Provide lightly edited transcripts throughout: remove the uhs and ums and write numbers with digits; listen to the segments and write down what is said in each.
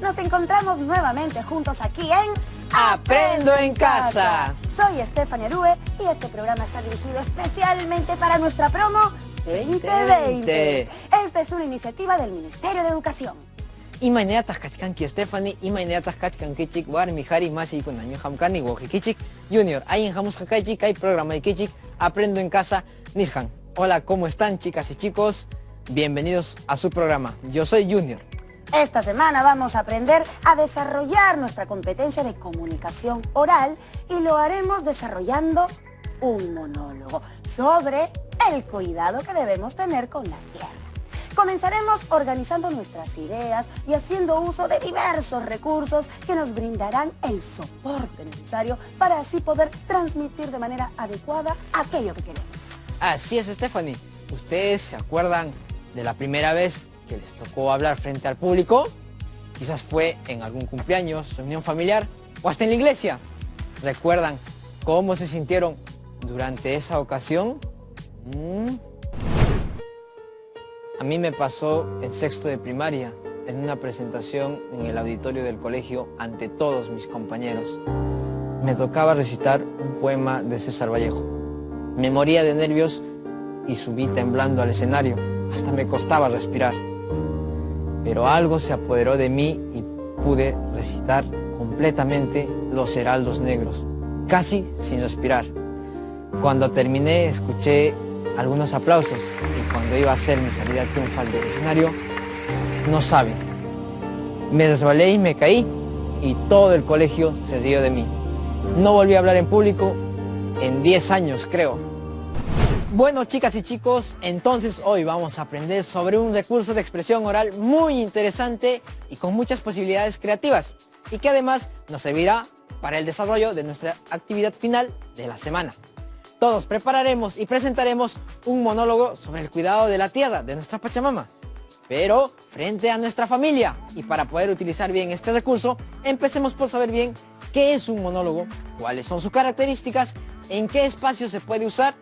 Nos encontramos nuevamente juntos aquí en Aprendo en Casa. Soy Stephanie Arue y este programa está dirigido especialmente para nuestra promo 2020. Esta es una iniciativa del Ministerio de Educación. Imaynea tajkachkanki Stephanie, imaynea tajkachkankichik warmi hari masi kunaño hamkani wojikichik Junior. Ayin hamus hakaichik hay programa ikichik Aprendo en Casa Nishan. Hola, ¿cómo están, chicas y chicos? Bienvenidos a su programa. Yo soy Junior. Esta semana vamos a aprender a desarrollar nuestra competencia de comunicación oral y lo haremos desarrollando un monólogo sobre el cuidado que debemos tener con la tierra. Comenzaremos organizando nuestras ideas y haciendo uso de diversos recursos que nos brindarán el soporte necesario para así poder transmitir de manera adecuada aquello que queremos. Así es, Stephanie. ¿Ustedes se acuerdan de la primera vez que les tocó hablar frente al público? Quizás fue en algún cumpleaños, reunión familiar o hasta en la iglesia. ¿Recuerdan cómo se sintieron durante esa ocasión? A mí me pasó en sexto de primaria, en una presentación en el auditorio del colegio ante todos mis compañeros. Me tocaba recitar un poema de César Vallejo. Me moría de nervios y subí temblando al escenario. Hasta me costaba respirar. Pero algo se apoderó de mí y pude recitar completamente Los Heraldos Negros, casi sin respirar. Cuando terminé, escuché algunos aplausos y cuando iba a hacer mi salida triunfal del escenario, no saben, me resbalé y me caí y todo el colegio se rió de mí. No volví a hablar en público en 10 años, creo. Bueno, chicas y chicos, entonces hoy vamos a aprender sobre un recurso de expresión oral muy interesante y con muchas posibilidades creativas y que además nos servirá para el desarrollo de nuestra actividad final de la semana. Todos prepararemos y presentaremos un monólogo sobre el cuidado de la tierra, de nuestra Pachamama, pero frente a nuestra familia. Y para poder utilizar bien este recurso, empecemos por saber bien qué es un monólogo, cuáles son sus características, en qué espacio se puede usar,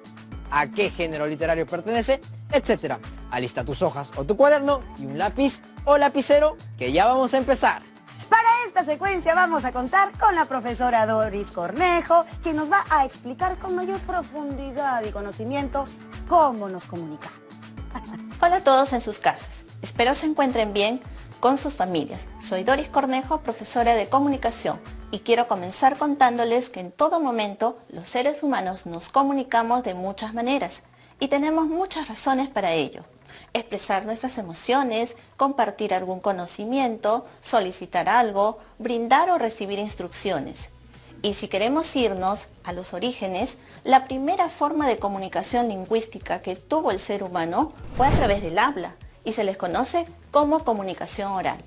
a qué género literario pertenece, etc. Alista tus hojas o tu cuaderno y un lápiz o lapicero que ya vamos a empezar. Para esta secuencia vamos a contar con la profesora Doris Cornejo, quien nos va a explicar con mayor profundidad y conocimiento cómo nos comunicamos. Hola a todos en sus casas. Espero se encuentren bien con sus familias. Soy Doris Cornejo, profesora de comunicación, y quiero comenzar contándoles que en todo momento los seres humanos nos comunicamos de muchas maneras y tenemos muchas razones para ello. Expresar nuestras emociones, compartir algún conocimiento, solicitar algo, brindar o recibir instrucciones. Y si queremos irnos a los orígenes, la primera forma de comunicación lingüística que tuvo el ser humano fue a través del habla y se les conoce como comunicación oral.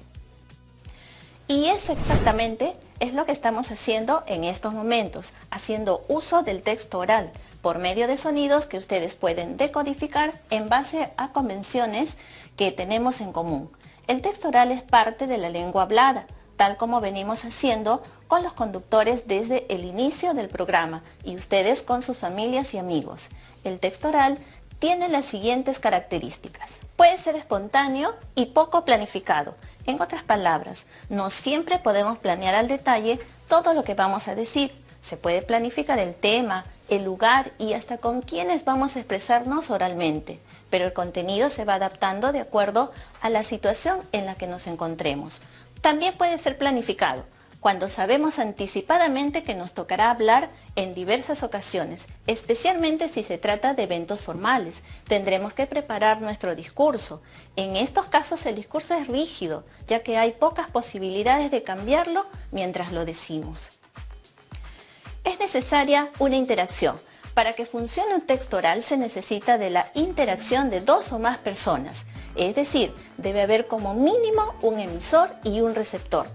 Y eso exactamente es lo que estamos haciendo en estos momentos, haciendo uso del texto oral por medio de sonidos que ustedes pueden decodificar en base a convenciones que tenemos en común. El texto oral es parte de la lengua hablada, tal como venimos haciendo con los conductores desde el inicio del programa y ustedes con sus familias y amigos. El texto oral tiene las siguientes características. Puede ser espontáneo y poco planificado. En otras palabras, no siempre podemos planear al detalle todo lo que vamos a decir. Se puede planificar el tema, el lugar y hasta con quiénes vamos a expresarnos oralmente, pero el contenido se va adaptando de acuerdo a la situación en la que nos encontremos. También puede ser planificado, cuando sabemos anticipadamente que nos tocará hablar en diversas ocasiones, especialmente si se trata de eventos formales. Tendremos que preparar nuestro discurso. En estos casos el discurso es rígido, ya que hay pocas posibilidades de cambiarlo mientras lo decimos. Es necesaria una interacción. Para que funcione un texto oral se necesita de la interacción de 2 o más personas, es decir, debe haber como mínimo un emisor y un receptor.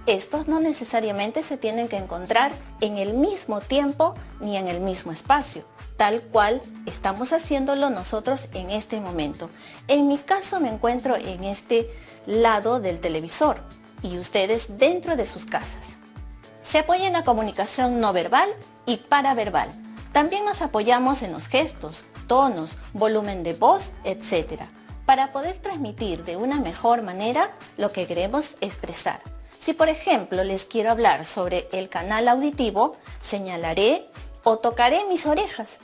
Estos no necesariamente se tienen que encontrar en el mismo tiempo ni en el mismo espacio, tal cual estamos haciéndolo nosotros en este momento. En mi caso me encuentro en este lado del televisor y ustedes dentro de sus casas. Se apoya en la comunicación no verbal y paraverbal. También nos apoyamos en los gestos, tonos, volumen de voz, etc. para poder transmitir de una mejor manera lo que queremos expresar. Si por ejemplo les quiero hablar sobre el canal auditivo, señalaré o tocaré mis orejas.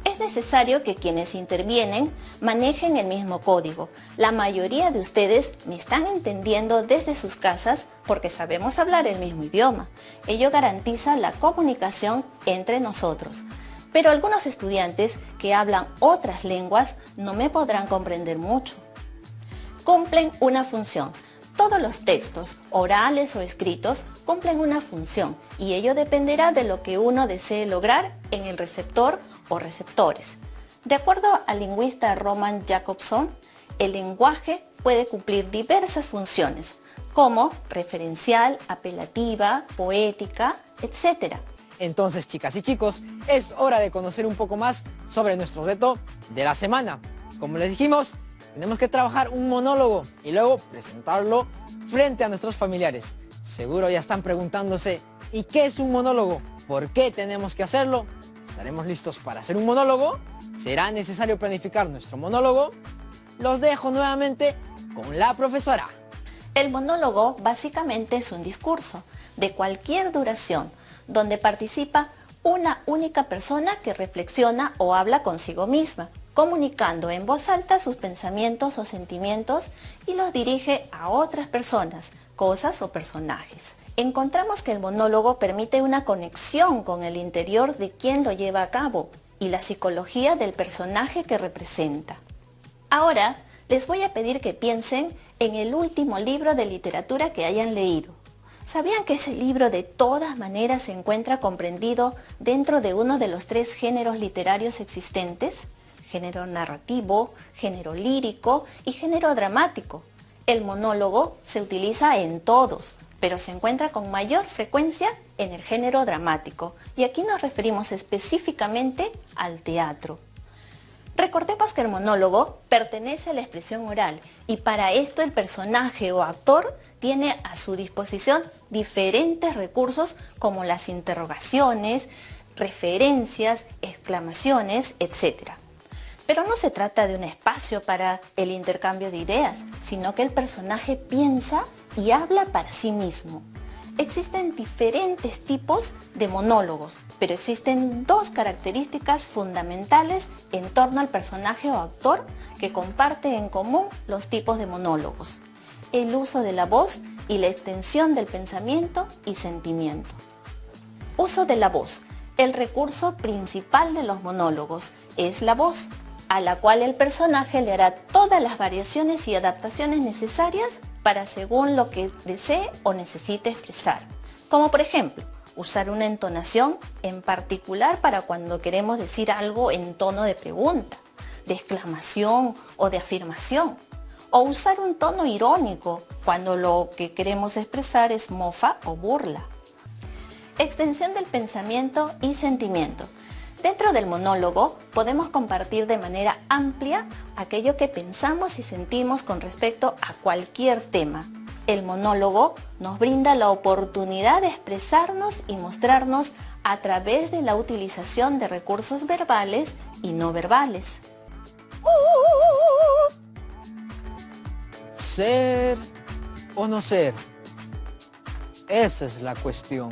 Es necesario que quienes intervienen manejen el mismo código. La mayoría de ustedes me están entendiendo desde sus casas porque sabemos hablar el mismo idioma. Ello garantiza la comunicación entre nosotros. Pero algunos estudiantes que hablan otras lenguas no me podrán comprender mucho. Cumplen una función. Todos los textos, orales o escritos, cumplen una función y ello dependerá de lo que uno desee lograr en el receptor o receptores. De acuerdo al lingüista Roman Jakobson, el lenguaje puede cumplir diversas funciones, como referencial, apelativa, poética, etc. Entonces, chicas y chicos, es hora de conocer un poco más sobre nuestro reto de la semana. Como les dijimos, tenemos que trabajar un monólogo y luego presentarlo frente a nuestros familiares. Seguro ya están preguntándose, ¿y qué es un monólogo? ¿Por qué tenemos que hacerlo? ¿Estaremos listos para hacer un monólogo? ¿Será necesario planificar nuestro monólogo? Los dejo nuevamente con la profesora. El monólogo básicamente es un discurso de cualquier duración, donde participa una única persona que reflexiona o habla consigo misma, comunicando en voz alta sus pensamientos o sentimientos y los dirige a otras personas, cosas o personajes. Encontramos que el monólogo permite una conexión con el interior de quien lo lleva a cabo y la psicología del personaje que representa. Ahora les voy a pedir que piensen en el último libro de literatura que hayan leído. ¿Sabían que ese libro de todas maneras se encuentra comprendido dentro de uno de los 3 géneros literarios existentes? Género narrativo, género lírico y género dramático. El monólogo se utiliza en todos, pero se encuentra con mayor frecuencia en el género dramático. Y aquí nos referimos específicamente al teatro. Recordemos que el monólogo pertenece a la expresión oral y para esto el personaje o actor tiene a su disposición diferentes recursos como las interrogaciones, referencias, exclamaciones, etc. Pero no se trata de un espacio para el intercambio de ideas, sino que el personaje piensa y habla para sí mismo. Existen diferentes tipos de monólogos, pero existen 2 características fundamentales en torno al personaje o actor que comparte en común los tipos de monólogos: el uso de la voz y la extensión del pensamiento y sentimiento. Uso de la voz. El recurso principal de los monólogos es la voz, a la cual el personaje le hará todas las variaciones y adaptaciones necesarias para según lo que desee o necesite expresar. Como por ejemplo, usar una entonación en particular para cuando queremos decir algo en tono de pregunta, de exclamación o de afirmación. O usar un tono irónico cuando lo que queremos expresar es mofa o burla. Extensión del pensamiento y sentimiento. Dentro del monólogo podemos compartir de manera amplia aquello que pensamos y sentimos con respecto a cualquier tema. El monólogo nos brinda la oportunidad de expresarnos y mostrarnos a través de la utilización de recursos verbales y no verbales. ¿Ser o no ser? Esa es la cuestión.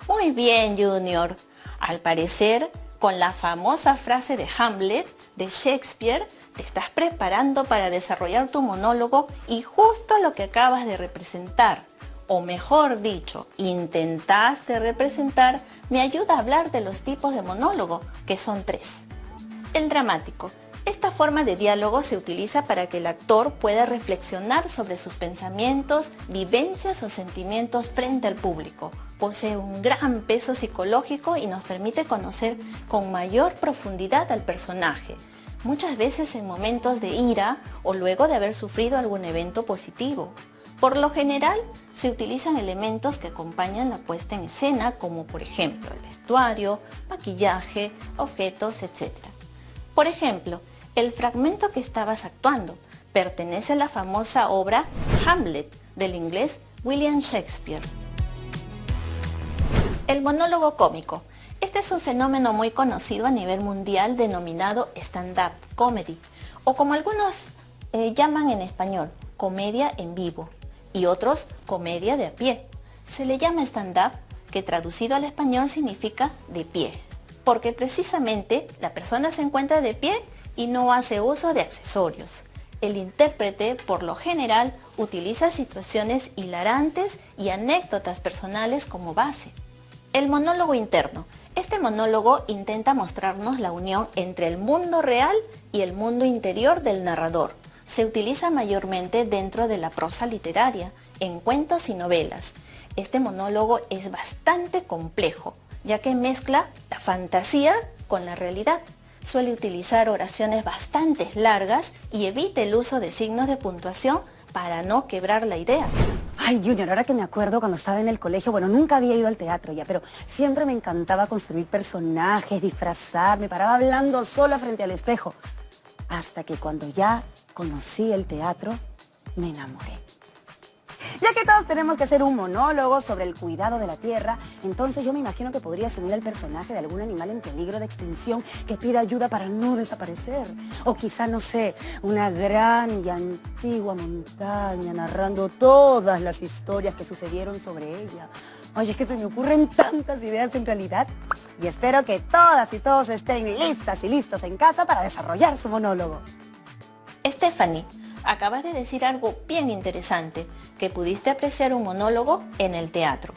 Muy bien, Junior. Al parecer, con la famosa frase de Hamlet de Shakespeare, te estás preparando para desarrollar tu monólogo y justo lo que acabas de representar, o mejor dicho, intentaste representar, me ayuda a hablar de los tipos de monólogo, que son 3. El dramático. Esta forma de diálogo se utiliza para que el actor pueda reflexionar sobre sus pensamientos, vivencias o sentimientos frente al público. Posee un gran peso psicológico y nos permite conocer con mayor profundidad al personaje, muchas veces en momentos de ira o luego de haber sufrido algún evento positivo. Por lo general, se utilizan elementos que acompañan la puesta en escena, como por ejemplo el vestuario, maquillaje, objetos, etc. Por ejemplo, el fragmento que estabas actuando pertenece a la famosa obra Hamlet del inglés William Shakespeare. El monólogo cómico. Este es un fenómeno muy conocido a nivel mundial denominado stand-up comedy, o como algunos llaman en español, comedia en vivo, y otros comedia de a pie. Se le llama stand-up, que traducido al español significa de pie, porque precisamente la persona se encuentra de pie y no hace uso de accesorios. El intérprete, por lo general, utiliza situaciones hilarantes y anécdotas personales como base. El monólogo interno. Este monólogo intenta mostrarnos la unión entre el mundo real y el mundo interior del narrador. Se utiliza mayormente dentro de la prosa literaria, en cuentos y novelas. Este monólogo es bastante complejo, ya que mezcla la fantasía con la realidad. Suele utilizar oraciones bastante largas y evita el uso de signos de puntuación para no quebrar la idea. Ay, Junior, ahora que me acuerdo cuando estaba en el colegio, bueno, nunca había ido al teatro ya, pero siempre me encantaba construir personajes, disfrazar, me paraba hablando sola frente al espejo. Hasta que cuando ya conocí el teatro, me enamoré. Ya que todos tenemos que hacer un monólogo sobre el cuidado de la tierra, entonces yo me imagino que podría asumir el personaje de algún animal en peligro de extinción que pida ayuda para no desaparecer. O quizá, no sé, una gran y antigua montaña narrando todas las historias que sucedieron sobre ella. Oye, es que se me ocurren tantas ideas en realidad. Y espero que todas y todos estén listas y listos en casa para desarrollar su monólogo. Stephanie, acabas de decir algo bien interesante, que pudiste apreciar un monólogo en el teatro.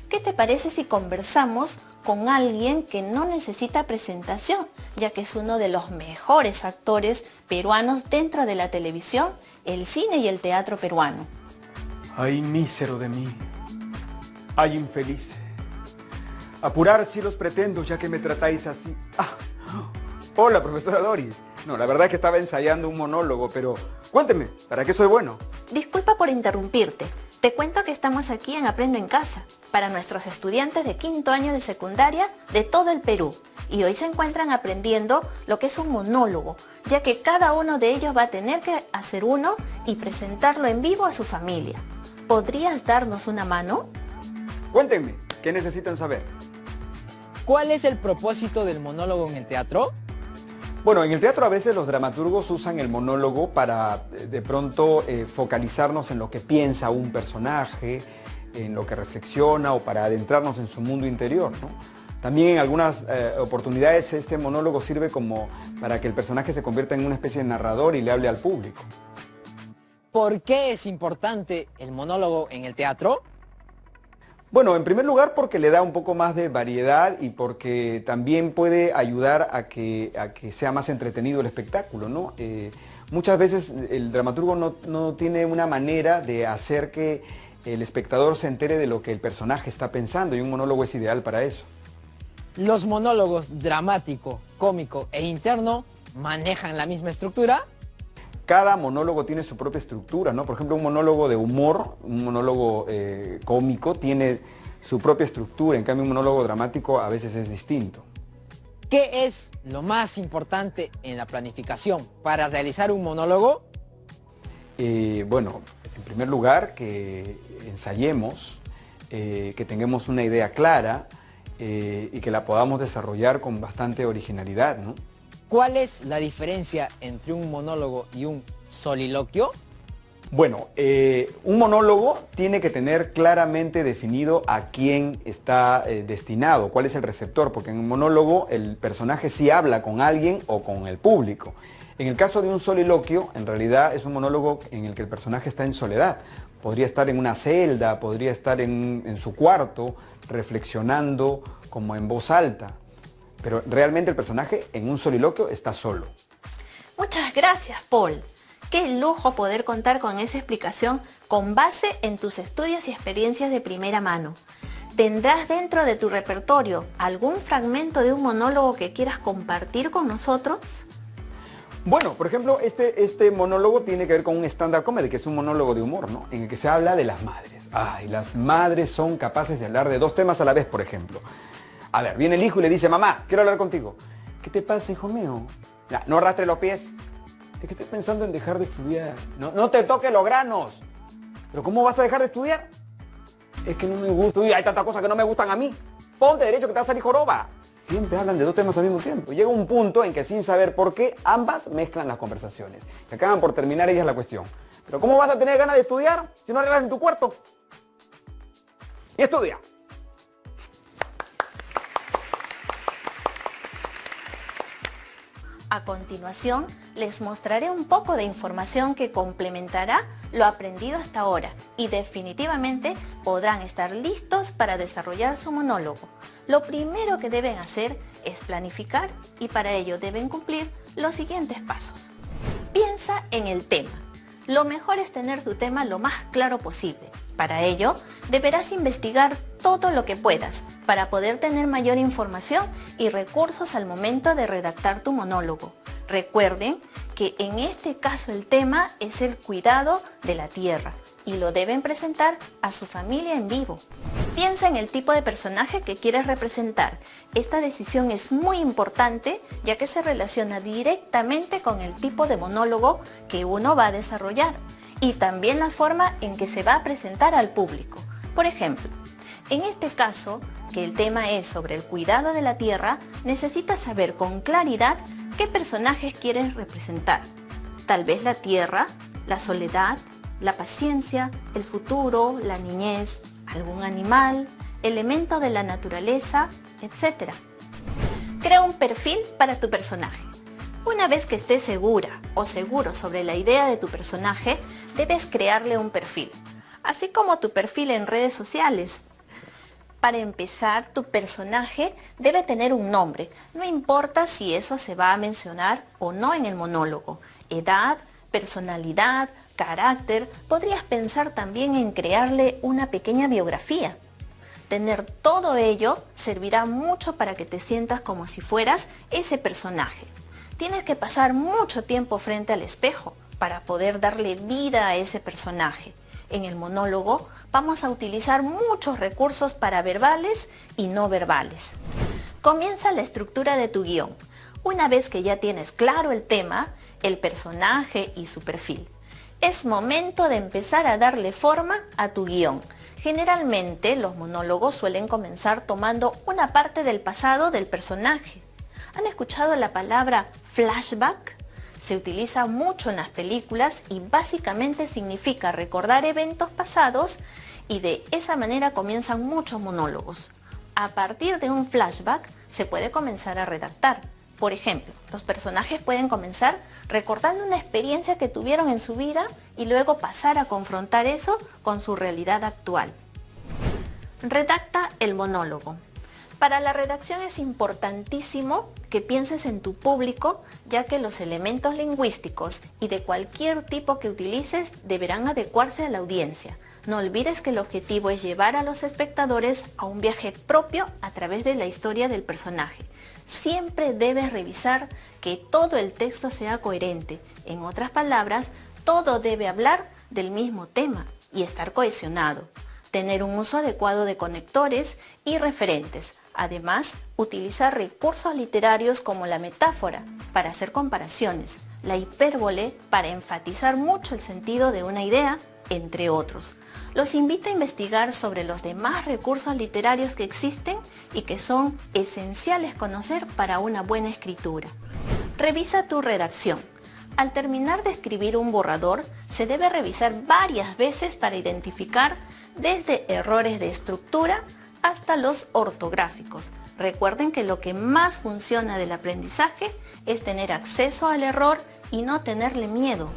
¿Qué te parece si conversamos con alguien que no necesita presentación, ya que es uno de los mejores actores peruanos dentro de la televisión, el cine y el teatro peruano? Ay, mísero de mí. Ay, infeliz. Apurar sí los pretendo, ya que me tratáis así. Ah, hola, profesora Doris. No, la verdad es que estaba ensayando un monólogo, pero cuénteme, ¿para qué soy bueno? Disculpa por interrumpirte. Te cuento que estamos aquí en Aprendo en Casa, para nuestros estudiantes de quinto año de secundaria de todo el Perú. Y hoy se encuentran aprendiendo lo que es un monólogo, ya que cada uno de ellos va a tener que hacer uno y presentarlo en vivo a su familia. ¿Podrías darnos una mano? Cuéntenme, ¿qué necesitan saber? ¿Cuál es el propósito del monólogo en el teatro? Bueno, en el teatro a veces los dramaturgos usan el monólogo para de pronto focalizarnos en lo que piensa un personaje, en lo que reflexiona o para adentrarnos en su mundo interior, ¿no? También en algunas oportunidades este monólogo sirve como para que el personaje se convierta en una especie de narrador y le hable al público. ¿Por qué es importante el monólogo en el teatro? Bueno, en primer lugar porque le da un poco más de variedad y porque también puede ayudar a que sea más entretenido el espectáculo, ¿no? Muchas veces el dramaturgo no tiene una manera de hacer que el espectador se entere de lo que el personaje está pensando y un monólogo es ideal para eso. ¿Los monólogos dramático, cómico e interno manejan la misma estructura? Cada monólogo tiene su propia estructura, ¿no? Por ejemplo, un monólogo de humor, un monólogo cómico tiene su propia estructura, en cambio un monólogo dramático a veces es distinto. ¿Qué es lo más importante en la planificación para realizar un monólogo? Bueno, en primer lugar que ensayemos, que tengamos una idea clara y que la podamos desarrollar con bastante originalidad, ¿no? ¿Cuál es la diferencia entre un monólogo y un soliloquio? Bueno, un monólogo tiene que tener claramente definido a quién está destinado, cuál es el receptor, porque en un monólogo el personaje sí habla con alguien o con el público. En el caso de un soliloquio, en realidad es un monólogo en el que el personaje está en soledad. Podría estar en una celda, podría estar en su cuarto, reflexionando como en voz alta. Pero realmente el personaje en un soliloquio está solo. Muchas gracias, Paul. Qué lujo poder contar con esa explicación con base en tus estudios y experiencias de primera mano. ¿Tendrás dentro de tu repertorio algún fragmento de un monólogo que quieras compartir con nosotros? Bueno, por ejemplo, este monólogo tiene que ver con un stand-up comedy, que es un monólogo de humor, ¿no? En el que se habla de las madres. Ay, las madres son capaces de hablar de dos temas a la vez, por ejemplo. A ver, viene el hijo y le dice, mamá, quiero hablar contigo. ¿Qué te pasa, hijo mío? Ya, no arrastre los pies. Es que estoy pensando en dejar de estudiar. No te toques los granos. ¿Pero cómo vas a dejar de estudiar? Es que no me gusta. Uy, hay tantas cosas que no me gustan a mí. Ponte derecho que te va a salir joroba. Siempre hablan de dos temas al mismo tiempo. Llega un punto en que sin saber por qué, ambas mezclan las conversaciones. Que acaban por terminar ellas la cuestión. ¿Pero cómo vas a tener ganas de estudiar si no arreglas en tu cuarto? Y estudia. A continuación, les mostraré un poco de información que complementará lo aprendido hasta ahora y definitivamente podrán estar listos para desarrollar su monólogo. Lo primero que deben hacer es planificar y para ello deben cumplir los siguientes pasos. Piensa en el tema. Lo mejor es tener tu tema lo más claro posible. Para ello, deberás investigar todo lo que puedas para poder tener mayor información y recursos al momento de redactar tu monólogo. Recuerden que en este caso el tema es el cuidado de la tierra y lo deben presentar a su familia en vivo. Piensa en el tipo de personaje que quieres representar. Esta decisión es muy importante ya que se relaciona directamente con el tipo de monólogo que uno va a desarrollar y también la forma en que se va a presentar al público. Por ejemplo, en este caso, que el tema es sobre el cuidado de la tierra, necesitas saber con claridad qué personajes quieres representar. Tal vez la tierra, la soledad, la paciencia, el futuro, la niñez, algún animal, elemento de la naturaleza, etc. Crea un perfil para tu personaje. Una vez que estés segura o seguro sobre la idea de tu personaje, debes crearle un perfil, así como tu perfil en redes sociales. Para empezar, tu personaje debe tener un nombre, no importa si eso se va a mencionar o no en el monólogo. Edad, personalidad, carácter, podrías pensar también en crearle una pequeña biografía. Tener todo ello servirá mucho para que te sientas como si fueras ese personaje. Tienes que pasar mucho tiempo frente al espejo para poder darle vida a ese personaje. En el monólogo vamos a utilizar muchos recursos paraverbales y no verbales. Comienza la estructura de tu guión. Una vez que ya tienes claro el tema, el personaje y su perfil, es momento de empezar a darle forma a tu guión. Generalmente los monólogos suelen comenzar tomando una parte del pasado del personaje. ¿Han escuchado la palabra flashback? Se utiliza mucho en las películas y básicamente significa recordar eventos pasados y de esa manera comienzan muchos monólogos. A partir de un flashback se puede comenzar a redactar. Por ejemplo, los personajes pueden comenzar recordando una experiencia que tuvieron en su vida y luego pasar a confrontar eso con su realidad actual. Redacta el monólogo. Para la redacción es importantísimo que pienses en tu público, ya que los elementos lingüísticos y de cualquier tipo que utilices deberán adecuarse a la audiencia. No olvides que el objetivo es llevar a los espectadores a un viaje propio a través de la historia del personaje. Siempre debes revisar que todo el texto sea coherente. En otras palabras, todo debe hablar del mismo tema y estar cohesionado. Tener un uso adecuado de conectores y referentes. Además, utilizar recursos literarios como la metáfora para hacer comparaciones, la hipérbole para enfatizar mucho el sentido de una idea, entre otros. Los invito a investigar sobre los demás recursos literarios que existen y que son esenciales conocer para una buena escritura. Revisa tu redacción. Al terminar de escribir un borrador, se debe revisar varias veces para identificar desde errores de estructura hasta los ortográficos. Recuerden que lo que más funciona del aprendizaje es tener acceso al error y no tenerle miedo.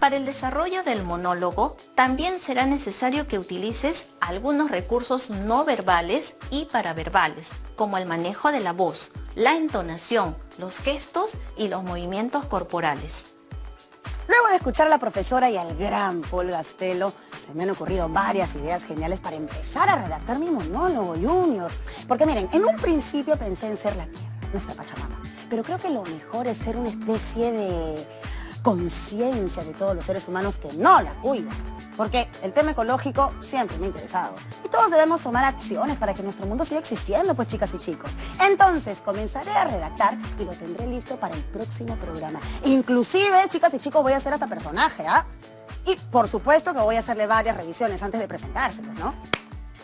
Para el desarrollo del monólogo, también será necesario que utilices algunos recursos no verbales y paraverbales, como el manejo de la voz, la entonación, los gestos y los movimientos corporales. Luego de escuchar a la profesora y al gran Paul Gastelo, se me han ocurrido varias ideas geniales para empezar a redactar mi monólogo, Junior. Porque miren, en un principio pensé en ser la tierra, nuestra Pachamama. Pero creo que lo mejor es ser una especie de conciencia de todos los seres humanos que no la cuidan. Porque el tema ecológico siempre me ha interesado. Y todos debemos tomar acciones para que nuestro mundo siga existiendo, pues chicas y chicos. Entonces comenzaré a redactar y lo tendré listo para el próximo programa. Inclusive, chicas y chicos, voy a hacer hasta personaje, ¿ah? Y por supuesto que voy a hacerle varias revisiones antes de presentárselo, ¿no?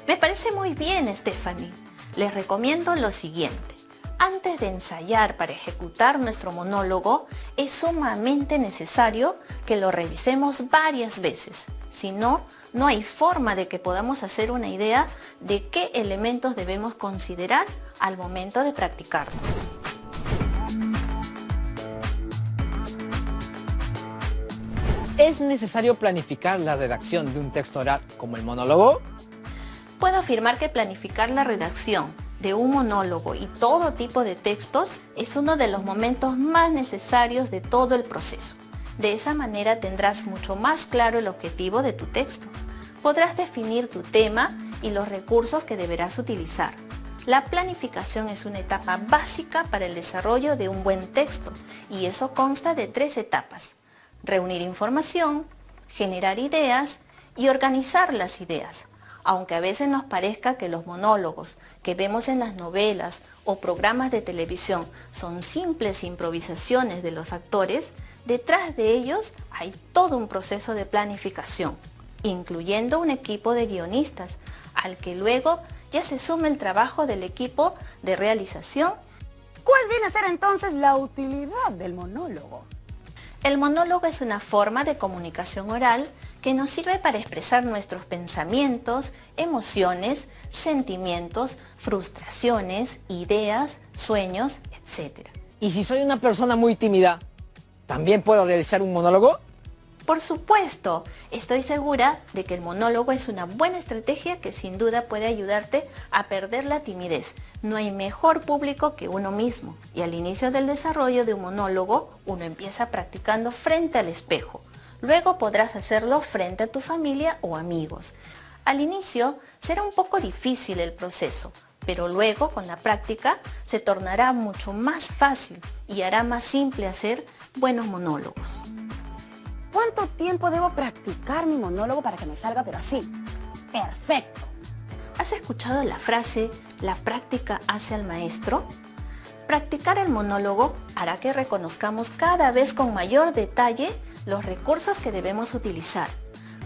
Me parece muy bien, Stephanie. Les recomiendo lo siguiente. Antes de ensayar para ejecutar nuestro monólogo, es sumamente necesario que lo revisemos varias veces. Si no, no hay forma de que podamos hacer una idea de qué elementos debemos considerar al momento de practicarlo. ¿Es necesario planificar la redacción de un texto oral como el monólogo? Puedo afirmar que planificar la redacción de un monólogo y todo tipo de textos es uno de los momentos más necesarios de todo el proceso. De esa manera tendrás mucho más claro el objetivo de tu texto. Podrás definir tu tema y los recursos que deberás utilizar. La planificación es una etapa básica para el desarrollo de un buen texto y eso consta de 3 etapas: reunir información, generar ideas y organizar las ideas. Aunque a veces nos parezca que los monólogos que vemos en las novelas o programas de televisión son simples improvisaciones de los actores, detrás de ellos hay todo un proceso de planificación, incluyendo un equipo de guionistas, al que luego ya se suma el trabajo del equipo de realización. ¿Cuál viene a ser entonces la utilidad del monólogo? El monólogo es una forma de comunicación oral que nos sirve para expresar nuestros pensamientos, emociones, sentimientos, frustraciones, ideas, sueños, etc. ¿Y si soy una persona muy tímida, también puedo realizar un monólogo? Por supuesto, estoy segura de que el monólogo es una buena estrategia que sin duda puede ayudarte a perder la timidez. No hay mejor público que uno mismo y al inicio del desarrollo de un monólogo uno empieza practicando frente al espejo. Luego podrás hacerlo frente a tu familia o amigos. Al inicio será un poco difícil el proceso, pero luego con la práctica se tornará mucho más fácil y hará más simple hacer buenos monólogos. ¿Cuánto tiempo debo practicar mi monólogo para que me salga, pero así, perfecto? ¿Has escuchado la frase, la práctica hace al maestro? Practicar el monólogo hará que reconozcamos cada vez con mayor detalle los recursos que debemos utilizar.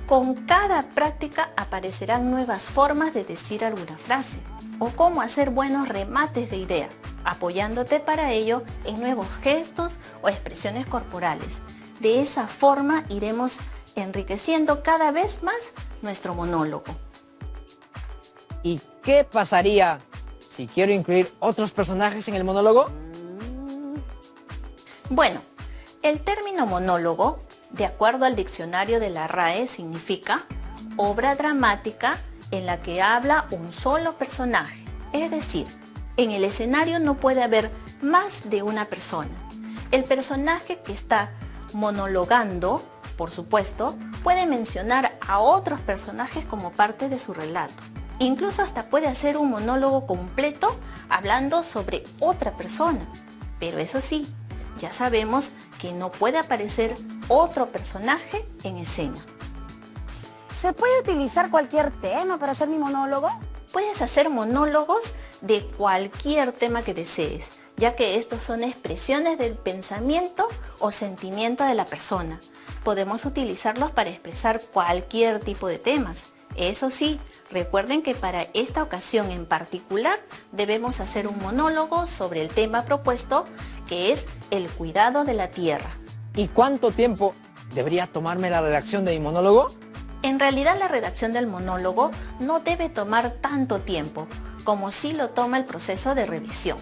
Con cada práctica aparecerán nuevas formas de decir alguna frase o cómo hacer buenos remates de idea, apoyándote para ello en nuevos gestos o expresiones corporales. De esa forma iremos enriqueciendo cada vez más nuestro monólogo. ¿Y qué pasaría si quiero incluir otros personajes en el monólogo? Bueno, el término monólogo, de acuerdo al diccionario de la RAE, significa obra dramática en la que habla un solo personaje. Es decir, en el escenario no puede haber más de una persona. El personaje que está monologando, por supuesto, puede mencionar a otros personajes como parte de su relato. Incluso hasta puede hacer un monólogo completo hablando sobre otra persona. Pero eso sí, ya sabemos que no puede aparecer otro personaje en escena. ¿Se puede utilizar cualquier tema para hacer mi monólogo? Puedes hacer monólogos de cualquier tema que desees, ya que estos son expresiones del pensamiento o sentimiento de la persona. Podemos utilizarlos para expresar cualquier tipo de temas. Eso sí, recuerden que para esta ocasión en particular debemos hacer un monólogo sobre el tema propuesto, que es el cuidado de la tierra. ¿Y cuánto tiempo debería tomarme la redacción de mi monólogo? En realidad la redacción del monólogo no debe tomar tanto tiempo, como sí lo toma el proceso de revisión.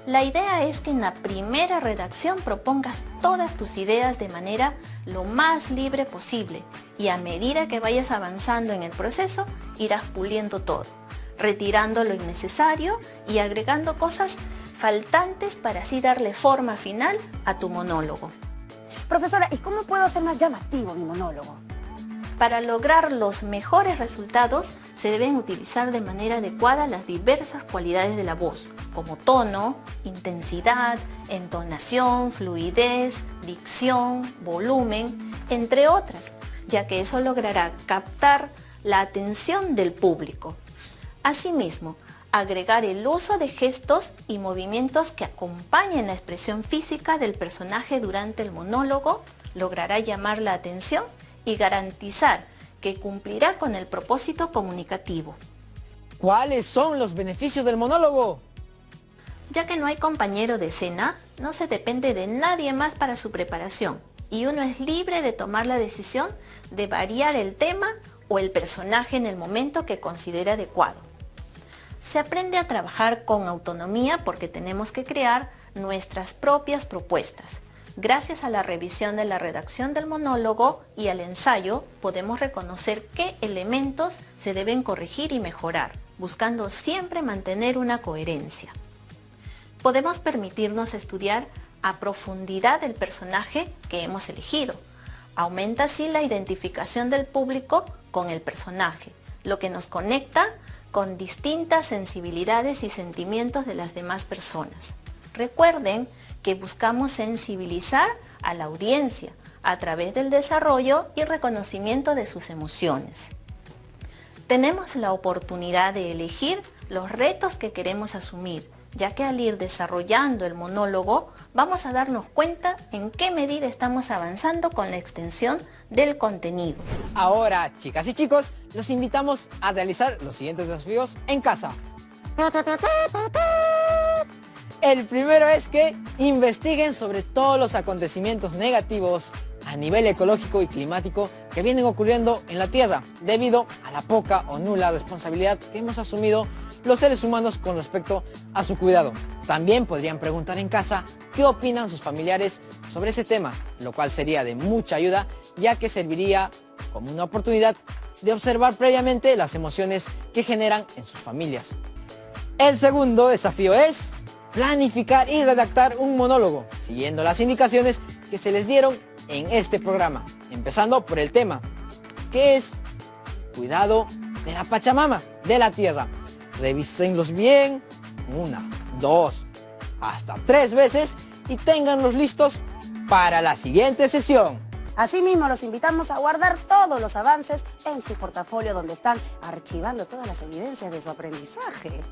La idea es que en la primera redacción propongas todas tus ideas de manera lo más libre posible y a medida que vayas avanzando en el proceso irás puliendo todo, retirando lo innecesario y agregando cosas faltantes para así darle forma final a tu monólogo. Profesora, ¿y cómo puedo hacer más llamativo mi monólogo? Para lograr los mejores resultados se deben utilizar de manera adecuada las diversas cualidades de la voz, como tono, intensidad, entonación, fluidez, dicción, volumen, entre otras, ya que eso logrará captar la atención del público. Asimismo, agregar el uso de gestos y movimientos que acompañen la expresión física del personaje durante el monólogo logrará llamar la atención y garantizar que cumplirá con el propósito comunicativo. ¿Cuáles son los beneficios del monólogo? Ya que no hay compañero de escena, no se depende de nadie más para su preparación y uno es libre de tomar la decisión de variar el tema o el personaje en el momento que considere adecuado. Se aprende a trabajar con autonomía porque tenemos que crear nuestras propias propuestas. Gracias a la revisión de la redacción del monólogo y al ensayo, podemos reconocer qué elementos se deben corregir y mejorar, buscando siempre mantener una coherencia. Podemos permitirnos estudiar a profundidad el personaje que hemos elegido. Aumenta así la identificación del público con el personaje, lo que nos conecta con distintas sensibilidades y sentimientos de las demás personas. Recuerden que buscamos sensibilizar a la audiencia a través del desarrollo y reconocimiento de sus emociones. Tenemos la oportunidad de elegir los retos que queremos asumir, ya que al ir desarrollando el monólogo vamos a darnos cuenta en qué medida estamos avanzando con la extensión del contenido. Ahora, chicas y chicos, los invitamos a realizar los siguientes desafíos en casa. El primero es que investiguen sobre todos los acontecimientos negativos a nivel ecológico y climático que vienen ocurriendo en la Tierra debido a la poca o nula responsabilidad que hemos asumido los seres humanos con respecto a su cuidado. También podrían preguntar en casa qué opinan sus familiares sobre ese tema, lo cual sería de mucha ayuda, ya que serviría como una oportunidad de observar previamente las emociones que generan en sus familias. El segundo desafío es planificar y redactar un monólogo, siguiendo las indicaciones que se les dieron en este programa, empezando por el tema, que es cuidado de la Pachamama, de la tierra. Revísenlos bien, 1, 2, hasta 3 veces y ténganlos listos para la siguiente sesión. Asimismo, los invitamos a guardar todos los avances en su portafolio donde están archivando todas las evidencias de su aprendizaje.